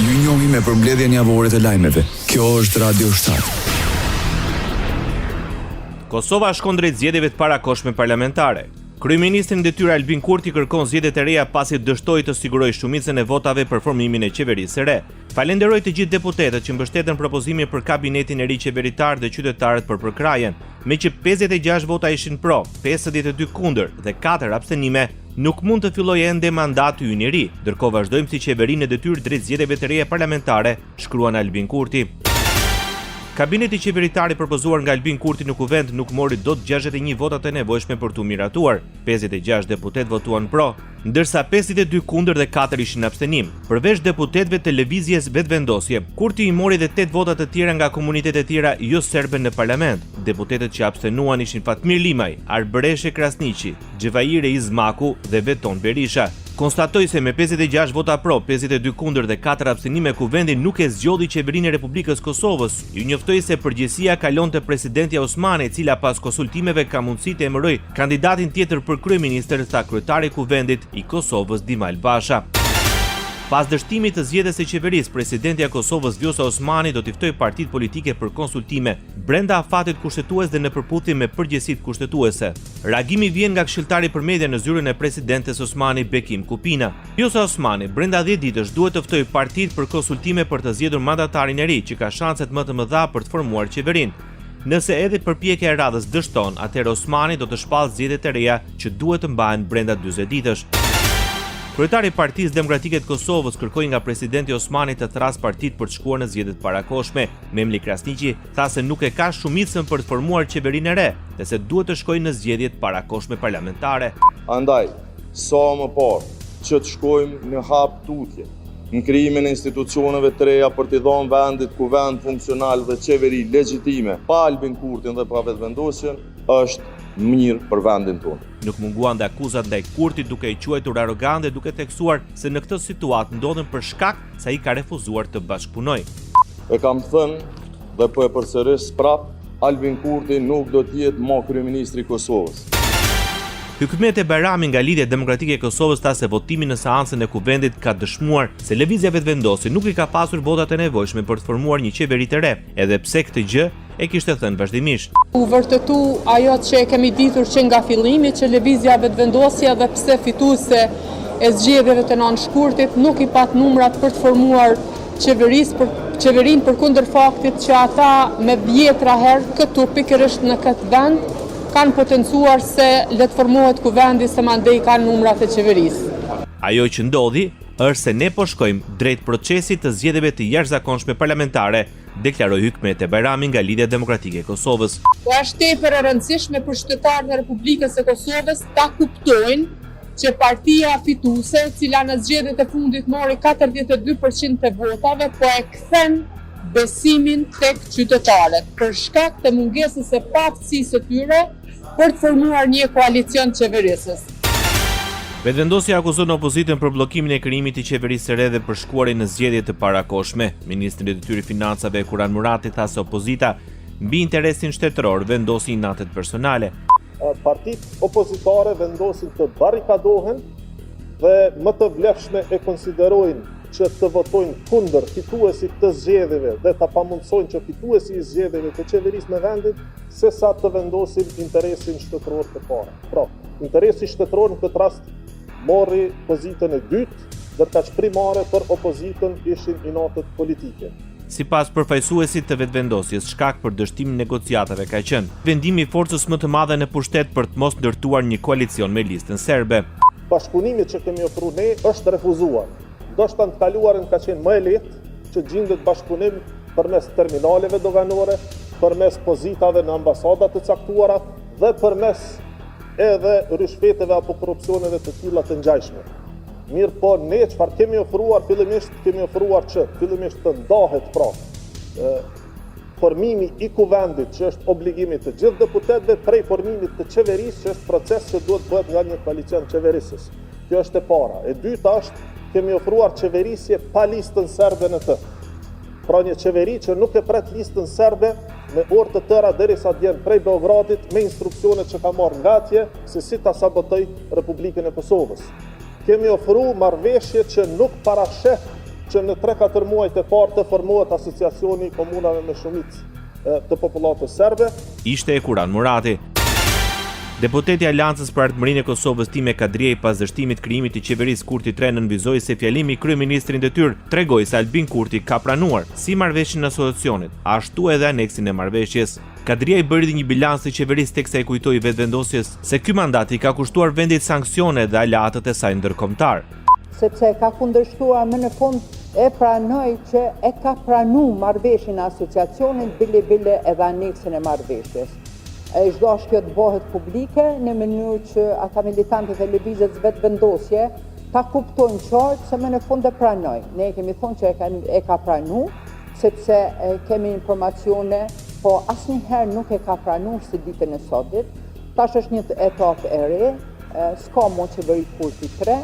Ju njohim me përmbledhjen javore të lajmeve. Kjo është Radio 7. Kosova shkon drejt zgjedhjeve të parakohshme parlamentare. Kryeministri në detyrë Albin Kurti kërkon zgjedhjet e reja pasi dështoi të sigurojë shumicën e votave për formimin e qeverisë së re. Falenderoi të gjithë deputetët që mbështetën propozimin për kabinetin e ri qeveritar dhe qytetarët për përkrajen. Me që 56 vota ishin pro, 52 kundër dhe 4 abstenime, nuk mund të fillojë ende mandati ynë i ri, ndërkohë vazhdojmë si qeveri në detyrë drejt zgjedhjeve të reja parlamentare, shkruan Albin Kurti. Kabineti qeveritar i propozuar nga Albin Kurti në kuvend nuk mori dot 61 votat e nevojshme për t'u miratuar. 56 deputet votuan pro, ndërsa 52 kundër dhe 4 ishin abstenim. Përveç deputetëve të lëvizjes vetvendosje, Kurti i mori edhe 8 vota të tjera nga komunitete tjera jo serbe në parlament. Deputetët që abstenuan ishin Fatmir Limaj, Arbëreshe Krasniqi, Xhevaire Izmaku dhe Veton Berisha. Konstatoi se me 56 vota pro, 52 kundër dhe 4 abstenime kuvendi nuk e zgjodhi qeverinë e Republikës Kosovës. Ju njoftoi se përgjegjësia kalon te presidentja Osmani, e cila pas konsultimeve ka mundësi të emërojë kandidatin tjetër për kryeministër, tha kryetari i kuvendit i Kosovës Dimal Basha. Pas dështimit të zgjedhjes së qeverisë, presidentja e Kosovës Vjosa Osmani do t'i ftojë partitë politike për konsultime brenda afatit kushtetues dhe në përputhje me përgjegjësitë kushtetuese. Reagimi vjen nga këshilltari për media në zyrën e presidentes Osmani Bekim Kupina. Vjosa Osmani brenda 10 ditësh duhet të ftojë partitë për konsultime për të zgjedhur mandatarin e ri që ka shanset më të mëdha për të formuar qeverinë. Nëse edhe përpjekja e radhës dështon, atëherë Osmani do të shpallë zgjedhjet e reja që duhet të mbahen brenda 40 ditësh. Kryetari i Partisë Demokratike të Kosovës kërkoi nga presidenti Osmani të thrasë partitë për të shkuar në zgjedhjet parakohshme. Memli Krasniqi tha se nuk e ka shumicën për të formuar qeverinë e re, dhe se duhet të shkojë në zgjedhjet parakohshme parlamentare. Andaj, sa më parë që të shkojmë në hap tutje, në krijimin e institucioneve të reja për t'i dhënë vendit kuvend funksional dhe qeveri legjitime, pa Albin Kurtin dhe pa vetvendosjen, është mirë për vendin tonë. Nuk munguan dhe akuzat ndaj Kurtit duke i quajtur arrogant dhe duke theksuar se në këtë situatë ndodhen për shkak se ai ka refuzuar të bashkëpunojë. E kam thënë dhe po e përsëris prap, Albin Kurti nuk do të jetë më kryeministri i Kosovës. Hykmeti Bajrami nga Lidhja Demokratike e Kosovës tha se votimi në seancën e kuvendit ka dëshmuar se lëvizja vetvendosi nuk i ka pasur votat e nevojshme për të formuar një qeveri të re, edhe pse këtë gjë e kishte thënë vazhdimisht. U vërtetu ajo që e kemi ditur që nga fillimi, që lëvizja vetvendosja dhe pse fituese e zgjedhjeve të nënshkurtit nuk i pat numrat për të formuar qeverinë përkundër faktit që ata me vjetra herë këtu pikërisht në këtë vend kanë potencuar se le të formohet kuvendi se mandej kanë numrat e qeverisë. Ajo që ndodhi është se ne po shkojmë drejt procesit të zgjedhjeve të jashtëzakonshme parlamentare, deklaroi Hykmeti Bajrami nga Lidhja Demokratike e Kosovës. Po është tepër e rëndësishme për qytetarët e Republikës së Kosovës ta kuptojnë që partia fituese, e cila në zgjedhjet e fundit mori 42% të votave, po e kthen besimin tek qytetarët për shkak të mungesës së paktësisë së tyre për të formuar një koalicion qeverisës. Vetvendosja akuzon opozitën për bllokimin e krijimit të qeverisë së re dhe për shkuarin në zgjedhje të parakohshme. Ministri i detyrë financave Kuran Murati tha se opozita mbi interesin shtetëror vendosi inatet personale. Partitë opozitare vendosin të barrikadohen dhe më të vlefshme e konsiderojnë që të votojnë kundër fituesit të zgjedhjeve dhe ta pamundsojnë që fituesi i zgjedhjeve të qeverisë në vendit, se sa të vendosin interesin shtetëror të parë. Pra, interesi shtetëror në këtë rast mori pozitën e dytë, ndërkaq primare për opozitën ishin inatet politike. Sipas përfaqësuesit të vetvendosjes, shkak për dështimin e negociatave ka qenë vendimi i forcës më të madhe në pushtet për të mos ndërtuar një koalicion me listën serbe. Bashkëpunimi që kemi ofruar ne është refuzuar. Ndoshta në të kaluarën ka qenë më e lehtë që gjendet bashkëpunim përmes terminaleve doganore, përmes pozitave në ambasadat të caktuara dhe përmes edhe rishpeteve apo korrupsioneve të tilla të ngjashme. Mirë po, ne çfarë kemi ofruar fillimisht, kemi ofruar që fillimisht të ndahet pra formimi i kuvendit, që është obligimi të gjithë deputetëve, prej formimit të qeverisë, që është proces që duhet bëhet nga një koalicion qeverisës. Kjo është e para. E dyta është kemi ofruar qeverisje pa listën serbe në të. Pra një qeveri që nuk e pret listën serbe me orë të tëra derisa të vjen prej Beogradit me instruksionet që ka marrë nga atje se si ta sabotoj Republikën e Kosovës. Kemi ofruar marrëveshje që nuk parasheh që në 3-4 muajt e parë të formohet asociacioni i komunave me shumicë të popullatës serbe. Ishte e Kuran Murati. Deputeti i Aleancës për Ardhmërinë e Kosovës Time Kadriaj pas dështimit krijimit të qeverisë Kurti 3 nënvizoi se fjalimi i kryeministrit në detyrë tregoi se Albin Kurti ka pranuar si marrëveshjen e asociacionit, ashtu edhe aneksin e marrëveshjes. Kadriaj bëri një bilans të qeverisë teksa i kujtoi vetëvendosjes se ky mandat i ka kushtuar vendit sanksione dhe aleatët e saj ndërkombëtar. Sepse ka kundërshtuar më në fund e pranoi që e ka pranuar marrëveshjen e asociacionit bile edhe aneksin e marrëveshjes. Çdo as kjo të bëhet publike në mënyrë që ata militantët e lëvizjes vetëvendosje ta kuptojnë qartë se më në fund e pranoi. Ne kemi thonë që e ka pranuar sepse kemi informacione, po asnjëherë nuk e ka pranuar si ditën e sotit. Tash është një etapë e re, s'ka më qeveri Kurti 3,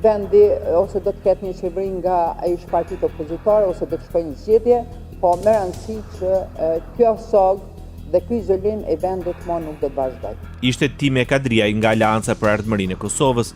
vendi ose do të ketë një qeveri nga ish partitë opozitare ose do të shkojnë në zgjedhje, po me rëndësi që kjo sog dhe ky izolim e vendit më nuk do të vazhdojë. Ishte Time Kadriaj nga Aleanca për Ardhmërinë e Kosovës.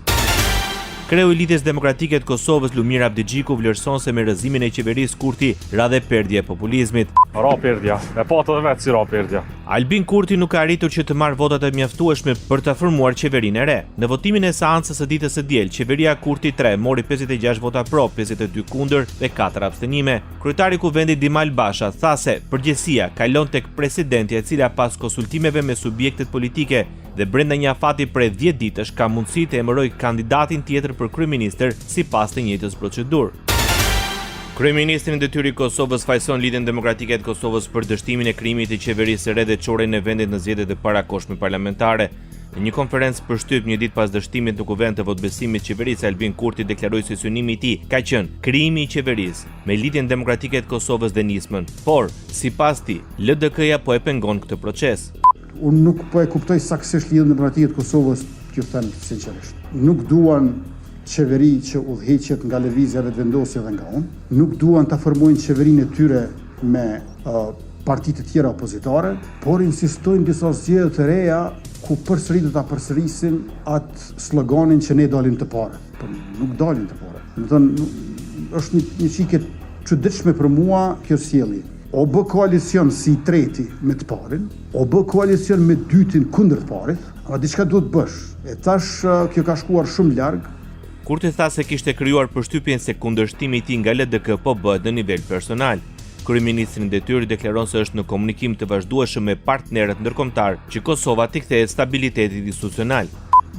Kreu i Lidhjes Demokratike të Kosovës Lumir Abdigjiku vlerëson se me rrëzimin e qeverisë Kurti ra dhe perdje e populizmit. Ra perdja, e patë edhe vetë si ra perdja. Albin Kurti nuk ka arritur që të marrë votat e mjaftueshme për të formuar qeverinë e re. Në votimin e seancës së ditës së diel, qeveria Kurti 3 mori 56 vota pro, 52 kundër dhe 4 abstenime. Kryetari i Kuvendit Dimal Basha tha se përgjegjësia kalon tek presidentja e cila pas konsultimeve me subjektet politike dhe brenda një afati prej 10 ditësh ka mundësi të emëroj kandidatin tjetër për kryeministër sipas të njëjtës procedurë. Kryeministri në detyrë i Kosovës fajson Lidhjen Demokratike të Kosovës për dështimin e krijimit të qeverisë së re dhe çorjen e vendit në zgjedhjet e parakohshme parlamentare. Në një konferencë përshtyp një ditë pas dështimit në kuvend të votbesimit qeverisë, Albin Kurti deklaroi se synimi i tij ka qenë krijimi i qeverisë me Lidhjen Demokratike të Kosovës dhe nismën, por sipas tij, LDK-ja po e pengon këtë proces. Unë nuk po e kuptoj saktësisht Lidhjen Demokratike të Kosovës, t'ju them sinqerisht. Nuk duan qeveri që udhëheqet nga lëvizja vetëvendosje dhe nga unë. Nuk duan ta formojnë qeverinë e tyre me partitë të tjera opozitare, por insistojnë disa zgjedhje të reja ku përsëri do ta përsërisin atë sloganin që ne dalim të parë. Po nuk dalim të parë. Do të thonë është një çike çuditshme për mua kjo sjellje. O bë koalicion si i treti me të parin, o bë koalicion me dytin kundër të parit, ama diçka duhet bësh. E tash kjo ka shkuar shumë larg. Kurti tha se kishte krijuar përshtypjen se kundërshtimi i tij nga LDK po bëhet në nivel personal. Kryeministri në detyrë deklaron se është në komunikim të vazhdueshëm me partnerët ndërkombëtar që Kosova t'i kthehet stabilitetit institucional.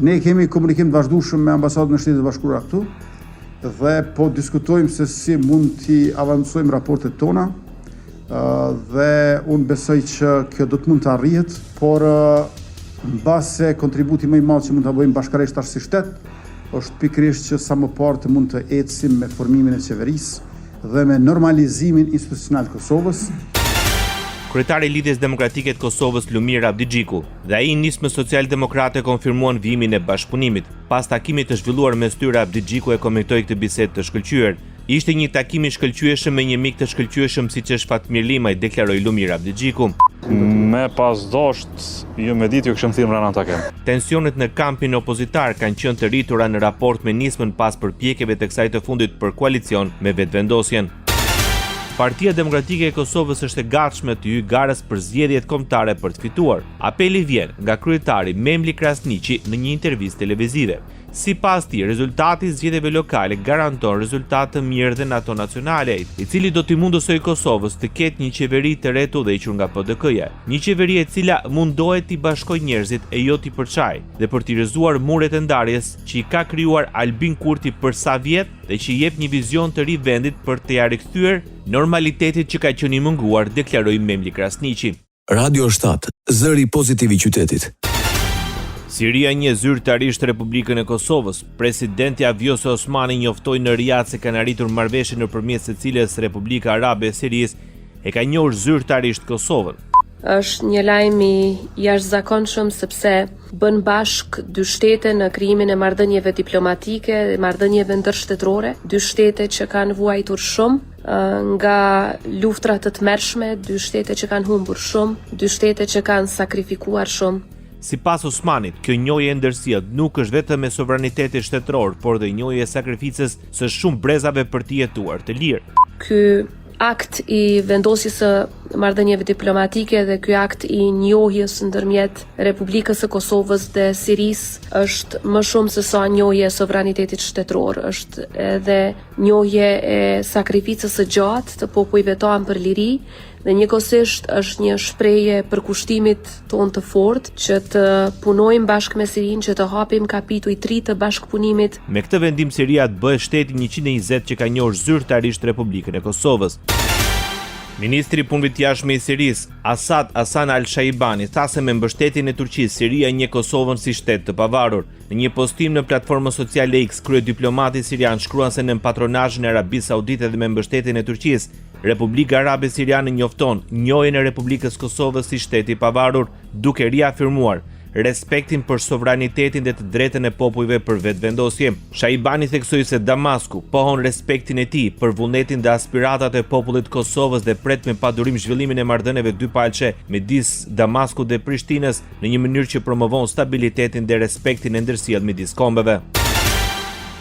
Ne kemi komunikim të vazhdueshëm me ambasadën e Shtetit të Bashkuara këtu dhe po diskutojmë se si mund t'i avancojmë raportet tona. Dhe unë besoj që kjo do të mund të arrihet, por mbase kontributi më i madh që mund ta bëjmë bashkërisht tash si shtet është pikërisht që sa më parë të mund të ecim me formimin e qeverisë dhe me normalizimin institucional të Kosovës. Kryetari i Lidhjes Demokratike të Kosovës Lumir Abdigjiku dhe ai nismë socialdemokrate konfirmuan vijimin e bashkëpunimit. Pas takimit të zhvilluar mes tyre, Abdigjiku e komentoi këtë bisedë të shkëlqyer. Ishte një takim i shkëlqyeshëm me një mik të shkëlqyeshëm siç është Fatmir Limaj, deklaroi Lumir Abdigjiku. Me pas dosht, ju me ditë ju këshëm thirrë mbrana takim. Tensionet në kampin opozitar kanë qenë të rritura në raport me nismën pas përpjekjeve të kësaj të fundit për koalicion me vetëvendosjen. Partia Demokratike e Kosovës është e gatshme të hyjë garës për zgjedhjet kombëtare për të fituar. Apeli vjen nga kryetari Memli Krasniqi në një intervistë televizive. Sipas tij, rezultati i zgjedhjeve lokale garanton rezultate të mirë dhe në ato nacionale, i cili do t'i mundësoj Kosovës të ketë një qeveri të re të udhëhequr nga PDK-ja, një qeveri e cila mundohet t'i bashkojë njerëzit e jo t'i përçajë dhe për t'i rrëzuar muret e ndarjes që i ka krijuar Albin Kurti për sa vjet dhe që i jep një vizion të ri vendit për t'i rikthyer normalitetit që ka qenë i munguar, deklaroi Memli Krasniqi. Radio 7, zëri pozitiv i qytetit. Siria një zyrtarisht Republikën e Kosovës. Presidenti Vjosa Osmani njoftoi në Riyadh se kanë arritur marrëveshje nëpërmjet së cilës Republika Arabe e Sirisë e ka njohur zyrtarisht Kosovën. Është një lajm i jashtëzakonshëm sepse bën bashk dy shtete në krijimin e marrëdhënieve diplomatike, marrëdhënieve ndërshtetërore, dy shtete që kanë vuajtur shumë nga luftrat të tmerrshme, dy shtete që kanë humbur shumë, dy shtete që kanë sakrifikuar shumë. Sipas Osmanit, kjo njohje e ndërsjellë nuk është vetëm e sovranitetit shtetëror, por dhe njohje e sakrificës së shumë brezave për të jetuar të lirë. Ky akt i vendosjes së marrëdhënieve diplomatike dhe ky akt i njohjes ndërmjet Republikës së Kosovës dhe Sirisë është më shumë se sa njohje e sovranitetit shtetëror, është edhe njohje e sakrificës së gjatë të popujve tanë për liri dhe njëkohësisht është një shprehje për kushtimit ton të fortë që të punojmë bashkë me Sirinë, që të hapim kapitull 3 të bashkëpunimit. Me këtë vendim Siria të bëhet shteti 120 që ka njohur zyrtarisht Republikën e Kosovës. Ministri i Punëve të Jashtme i Sirisë, Asad Hasan al-Shaibani, tha se me mbështetjen e Turqisë, Siria njeh Kosovën si shtet të pavarur. Në një postim në platformën sociale X, kryediplomati sirian shkruan se në patronazhin e Arabisë Saudite dhe me mbështetjen e Turqisë, Republika Arabe Siriane njofton njohjen e Republikës Kosovës si shteti i pavarur, duke riafirmuar respektin për sovranitetin dhe të drejtën e popujve për vetëvendosje. Shaibani theksoi se Damasku pohon respektin e tij për vullnetin dhe aspiratat e popullit të Kosovës dhe pret me padurim zhvillimin e marrëdhënieve dypalçe midis Damaskut dhe Prishtinës në një mënyrë që promovon stabilitetin dhe respektin e ndërsjellë midis kombeve.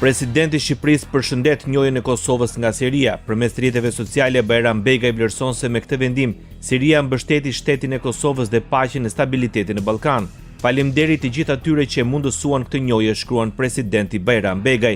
Presidenti i Shqipërisë përshëndet njohjen e Kosovës nga Siria. Përmes rrjeteve sociale, Bajram Begaj vlerëson se me këtë vendim Siria mbështeti shtetin e Kosovës dhe paqen e stabilitetin në Ballkan. Faleminderit të gjithë atyre që mundësuan këtë njohje, shkruan presidenti Bajram Begaj.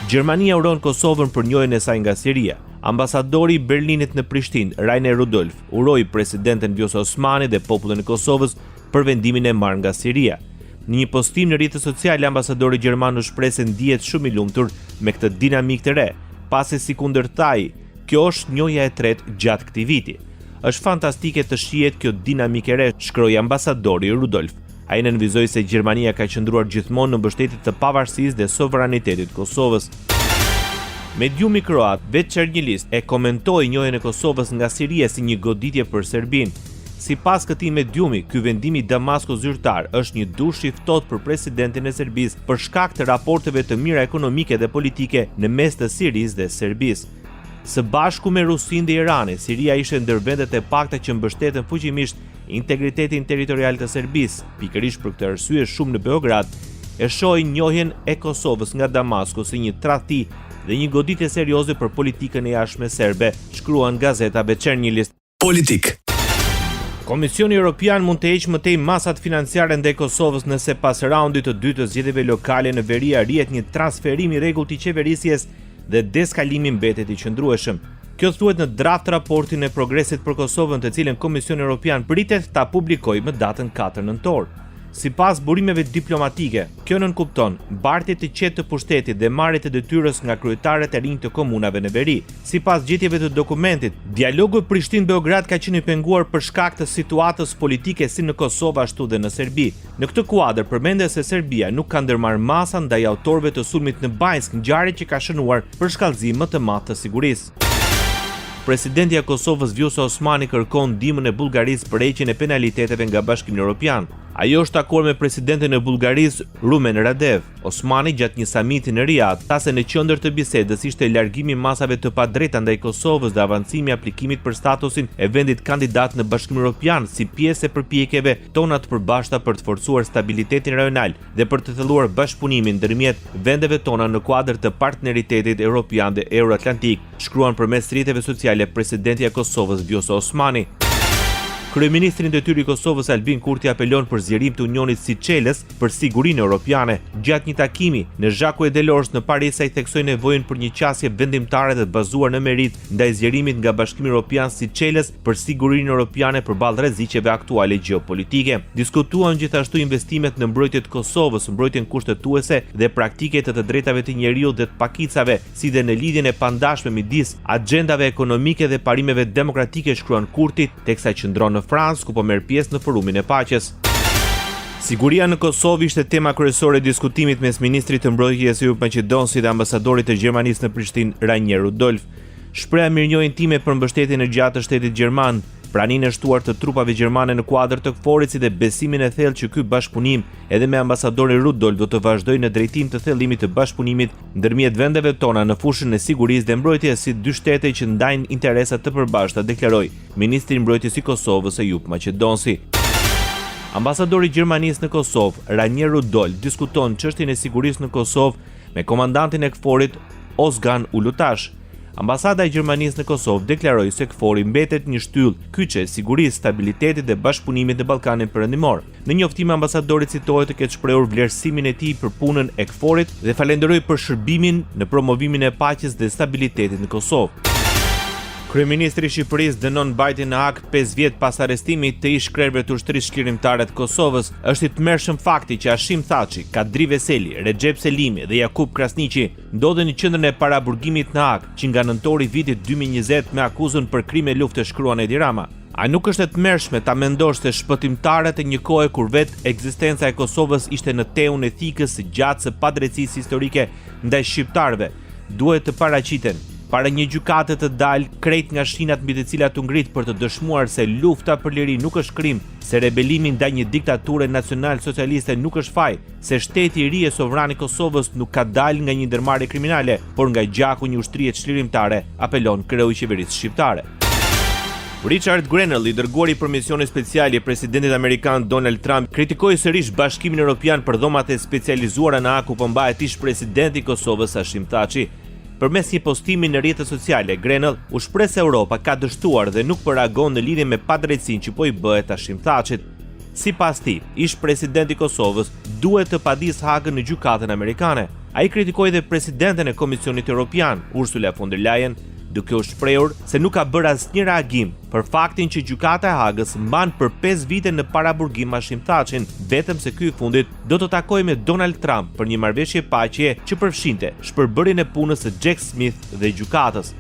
Gjermania uron Kosovën për njohjen e saj nga Siria. Ambasadori i Berlinit në Prishtinë, Rainer Rudolf, uroi presidenten Vjosa Osmani dhe popullin e Kosovës për vendimin e marrë nga Siria. Në një postim në rrjetet sociale, ambasadori gjerman u shpreh se ndihet shumë i lumtur me këtë dinamikë të re, pasi si kundërthai, kjo është njohja e tretë gjatë këtij viti. Është fantastike të shihet kjo dinamikë e re, shkroi ambasadori Rudolf. Ai nënvizoi se Gjermania ka qëndruar gjithmonë në mbështetje të pavarësisë dhe sovranitetit të Kosovës. Mediumi kroat Večernji e komentoi njohjen e Kosovës nga Siria si një goditje për Serbinë. Sipas këtij mediumi, ky vendim i Damaskut zyrtar është një dush i ftohtë për presidentin e Serbisë për shkak të raporteve të mira ekonomike dhe politike në mes të Sirisë dhe Serbisë. Së bashku me Rusinë dhe Iranin, Siria ishte ndër vendet e pakta që mbështeten fuqimisht integritetin territorial të Serbisë. Pikërisht për këtë arsye, shumë në Beograd e shohin njohjen e Kosovës nga Damasku si një tradhti dhe një goditje serioze për politikën e jashtme serbe, shkruan gazeta Večernji. Politik. Komisioni Evropian mund të heqë mëtej masat financiare ndaj Kosovës nëse pas raundit të dytë të zgjedhjeve lokale në veri arrihet një transferim i rregullt i qeverisjes dhe deskalimi mbetet i qëndrueshëm. Kjo thuhet në draft raportin e progresit për Kosovën, të cilën Komisioni Evropian pritet ta publikojë më datën 4 nëntor. Sipas burimeve diplomatike, kjo nënkupton mbartje të qetë të pushtetit dhe marrje të detyrës nga kryetarët e rinj të komunave në veri. Sipas gjetjeve të dokumentit, dialogu Prishtinë-Beograd ka qenë i penguar për shkak të situatës politike si në Kosovë ashtu dhe në Serbi. Në këtë kuadër përmendet se Serbia nuk ka ndërmarrë masa ndaj autorëve të sulmit në Banjsk, ngjarje që ka shënuar për shkallëzim më të madh të sigurisë. Presidenti i Kosovës Vjosa Osmani kërkon ndihmën e Bullgarisë për heqjen e penaliteteve nga Bashkimi Evropian. Ajo është takuar me presidentin e Bullgarisë Rumen Radev. Osmani gjatë një samiti në Riyadh tha se në qendër të bisedës ishte largimi masave të padrejta ndaj Kosovës dhe avancimi i aplikimit për statusin e vendit kandidat në Bashkimin Evropian si pjesë e përpjekjeve tona të përbashkëta për të forcuar stabilitetin rajonal dhe për të thelluar bashkëpunimin ndërmjet vendeve tona në kuadër të partneritetit evropian dhe euroatlantik, shkruan përmes rrjeteve sociale presidenti i Kosovës Vjosa Osmani. Kryeministri i detyrë i Kosovës Albin Kurti apelon për zgjerim të Unionit Seychelles për sigurinë europiane. Gjatë një takimi në Zhaku e Delors në Paris, ai theksoi nevojën për një qasje vendimtare dhe të bazuar në meritë ndaj zgjerimit nga Bashkimi Evropian Seychelles për sigurinë europiane përballë rreziqeve aktuale gjeopolitike. Diskutuan gjithashtu investimet në mbrojtje të Kosovës, mbrojtjen kushtetuese dhe praktike të drejtave të njeriut dhe të pakicave, si dhe në lidhjen e pandashme midis agjendave ekonomike dhe parimeve demokratike, shkruan Kurti, teksa qëndron në Francë, ku po merr pjesë në forumin e paqes. Siguria në Kosovë ishte tema kryesore e diskutimit mes ministrit të mbrojtjes Eyüp Maqedonsi dhe ambasadorit të Gjermanisë në Prishtinë, Rainer Rudolf. Shpreha mirënjohjen time për mbështetjen e gjatë të shtetit gjerman, praninë e shtuar të trupave gjermane në kuadër të KFOR-it si dhe besimin e thellë që ky bashkëpunim edhe me ambasadorin Rudolf do të vazhdojë në drejtim të thellimit të bashkëpunimit ndërmjet vendeve tona në fushën e sigurisë dhe mbrojtjes si dy shtete që ndajnë interesa të përbashkëta, deklaroi ministri i mbrojtjes i Kosovës Eyüp Maqedonsi. Ambasadori i Gjermanisë në Kosovë, Ranier Rudolf, diskuton çështjen e sigurisë në Kosovë me komandantin e KFOR-it Ozgan Ulutash. Ambasada e Gjermanisë në Kosovë deklaroi se KFOR-i mbetet një shtyllë kyçe sigurisë, stabilitetit dhe bashkëpunimit në Ballkanin Perëndimor. Në njoftim ambasadori citohet të ketë shprehur vlerësimin e tij për punën e KFOR-it dhe falenderoi për shërbimin në promovimin e paqes dhe stabilitetit në Kosovë. Kryeministri i Shqipërisë dënon mbajtjen në Hag 5 vjet pas arrestimit të ish krerëve të ushtrisë shkrimtare të Kosovës. Është i tmerrshëm fakti që Hashim Thaçi, Kadri Veseli, Recep Selimi dhe Jakub Krasniqi ndodhen në qendrën e paraburgimit në Hag, që nga nëntori vitit 2020 me akuzën për krime lufte, shkruan Edi Rama. A nuk është e tmerrshme ta mendosh se shpëtimtarët e një kohe kur vetë ekzistenca e Kosovës ishte në teun etikës së gjatë së padrejtisë historike ndaj shqiptarëve, duhet të paraqiten para një gjykate të dalë krejt nga shinat mbi të cilat u ngrit për të dëshmuar se lufta për liri nuk është krim, se rebelimi ndaj një diktature nacional socialiste nuk është faj, se shteti i ri e sovran i Kosovës nuk ka dalë nga një ndërmarrje kriminale, por nga gjaku një ushtrie çlirimtare, apelon kreu i qeverisë shqiptare. Richard Grenell, i dërguari për misionin special i presidentit amerikan Donald Trump, kritikoi sërish Bashkimin Evropian për dhomat e specializuara në Hag ku po mbahet ish presidenti i Kosovës Hashim Thaçi. Përmes një postimi në rrjetet sociale, Grenell u shpreh se Europa ka dështuar dhe nuk po reagon në lidhje me padrejtësinë që po i bëhet Hashim Thaçit. Sipas tij, ish presidenti i Kosovës duhet të padisë Hagën në gjykatën amerikane. Ai kritikoi dhe presidenten e Komisionit Evropian, Ursula von der Leyen, duke u shprehur se nuk ka bërë asnjë reagim për faktin që gjykata e Hagës mban për 5 vite në paraburgim Hashim Thaçin, vetëm se ky i fundit do të takojë me Donald Trump për një marrëveshje paqe që përfshinte shpërbërjen e punës së Jack Smith dhe gjykatës.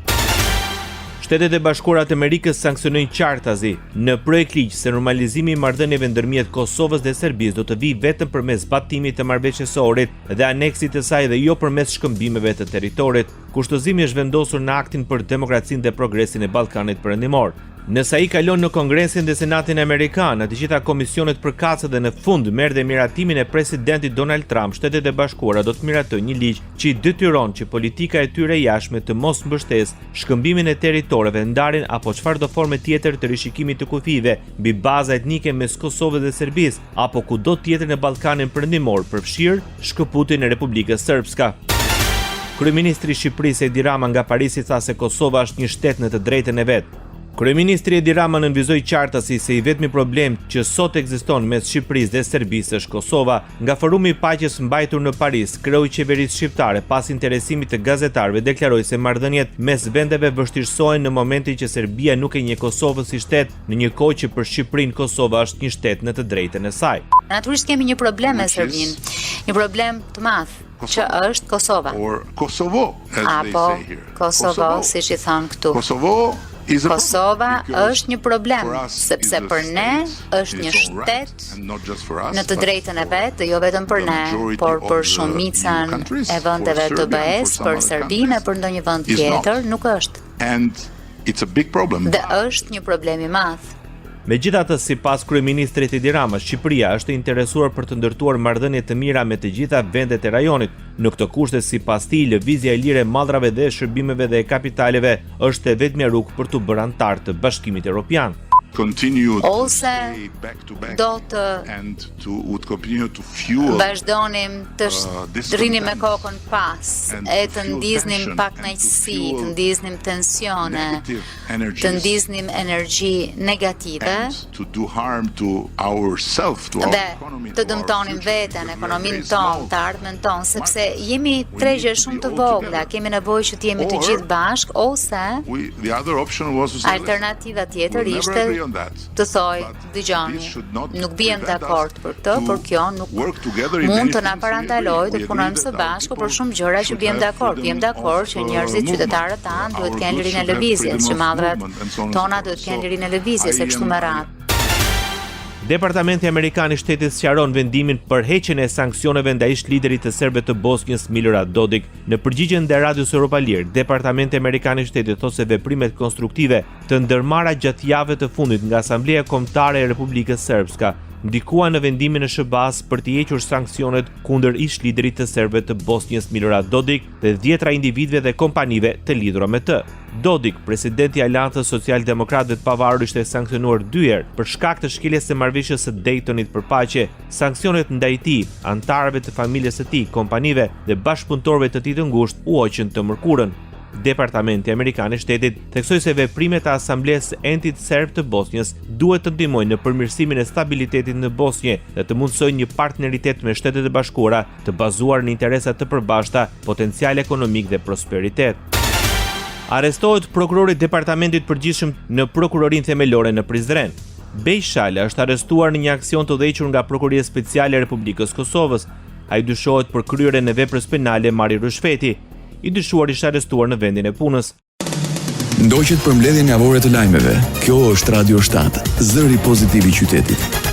Shtetet e Bashkuara të Amerikës sankcionojnë qartazi në projekt ligj se normalizimi i marrëdhënieve ndërmjet Kosovës dhe Serbisë do të vijë vetëm përmes zbatimit të marrëveshjes së Ohrit dhe aneksit të saj dhe jo përmes shkëmbimeve të territorit. Kushtozimi është vendosur në Aktin për Demokracinë dhe Progresin e Ballkanit Perëndimor. Nëse ai kalon në Kongresin dhe Senatin Amerikan, në të gjitha komisionet përkatëse dhe në fund merr dhe miratimin e presidentit Donald Trump, Shtetet e Bashkuara do të miratojnë një ligj që i detyron që politika e tyre jashtme të mos mbështesë shkëmbimin e territoreve, ndarjen apo çfarëdo forme tjetër të rishikimit të kufive mbi baza etnike mes Kosovës dhe Serbisë apo kudo tjetër në Ballkanin Perëndimor, përfshirë shkëputjen e Republikës Srpska. Kryeministri i Shqipërisë Edi Rama nga Parisi tha se Kosova është një shtet në të drejtën e vet. Kryeministri Edi Rama nënvizoi qartësi se i vetmi problem që sot ekziston mes Shqipërisë dhe Serbisë është Kosova. Nga forumi i paqes mbajtur në Paris, kreu i qeverisë shqiptare pas interesimit të gazetarëve deklaroi se marrëdhëniet mes vendeve vështirësohen në momentin që Serbia nuk e njeh Kosovën si shtet, në një kohë që për Shqipërinë Kosova është një shtet në të drejtën e saj. Natyrisht kemi një problem me Serbinë, një problem të madh, që është Kosova. Apo Kosovo, siç i thon këtu. Kosova është një problem, sepse për ne është një shtet në të drejtën e vet, jo vetëm për ne, por për shumicën e vendeve të BE-s, për Serbinë e për ndonjë vend tjetër nuk është. Dhe është një problem i madh. Megjithatë, sipas kryeministrit Edi Rama, Shqipëria është e interesuar për të ndërtuar marrëdhënie të mira me të gjitha vendet e rajonit. Në këtë kushte, sipas tij, lëvizja e lirë e mallrave dhe shërbimeve dhe kapitaleve është e vetmja rrugë për të bërë antar të Bashkimit Evropian. Ose do të vazhdonim të rrinim me kokën pas, e të ndiznim pakënaqësi, të ndiznim tensione, të ndiznim energji negative dhe të dëmtonim veten, ekonominë tonë, të ardhmen tonë, sepse jemi tregje shumë të vogla, kemi nevojë që të jemi të gjithë bashk, ose alternativa tjetër ishte të thoj, dëgjoni, nuk bijem dakord për këtë, por kjo nuk mund të na parandalojë të punojmë së bashku për shumë gjëra që bijem dakord që njerëzit, qytetarët tanë duhet të kenë lirinë e lëvizjes, që mallrat tona duhet të kenë lirinë e lëvizjes, e kështu me radhë. Departamenti Amerikan i Shtetit sqaron vendimin për heqjen e sanksioneve ndaj ish-liderit të serbëve të Bosnjës Milorad Dodik. Në përgjigjen ndaj Radios Europa Lir, Departamenti Amerikan i Shtetit thotë se veprimet konstruktive të ndërmarra gjatë javëve të fundit nga Asambleja Kombëtare e Republikës Srpska ndikua në vendimin e SBA-s për të hequr sanksionet kundër ish liderit të serbëve të Bosnjës Milorad Dodik dhe 10 individëve dhe kompanive të lidhura me të. Dodik, presidenti i Aleancës Social-Demokratëve të Pavarur, ishte sankcionuar 2 herë për shkak të shkeljes së marrëveshjes së Daytonit për paqe. Sanksionet ndaj tij, anëtarëve të familjes së tij, kompanive dhe bashkëpunëtorëve të tij të ngushtë u hoqën të mërkurën. Departamenti Amerikan i Shtetit theksoi se veprimet e Asamblesë Entit Serb të Bosnjës duhet të ndihmojnë në përmirësimin e stabilitetit në Bosnjë dhe të mundsojnë një partneritet me Shtetet e Bashkuara të bazuar në interesa të përbashkëta, potencial ekonomik dhe prosperitet. Arrestohet prokurori i Departamentit Përgjithshëm në Prokurorinë Themelore në Prizren. Bej Shala është arrestuar në një aksion të udhëhequr nga Prokuria Speciale e Republikës Kosovës. Ai dyshohet për kryerjen e veprës penale marrje rishfeti. I dyshuar ishte arrestuar në vendin e punës. Ndoqet për mbledhjen javore të lajmeve. Kjo është Radio 7, zëri pozitiv i qytetit.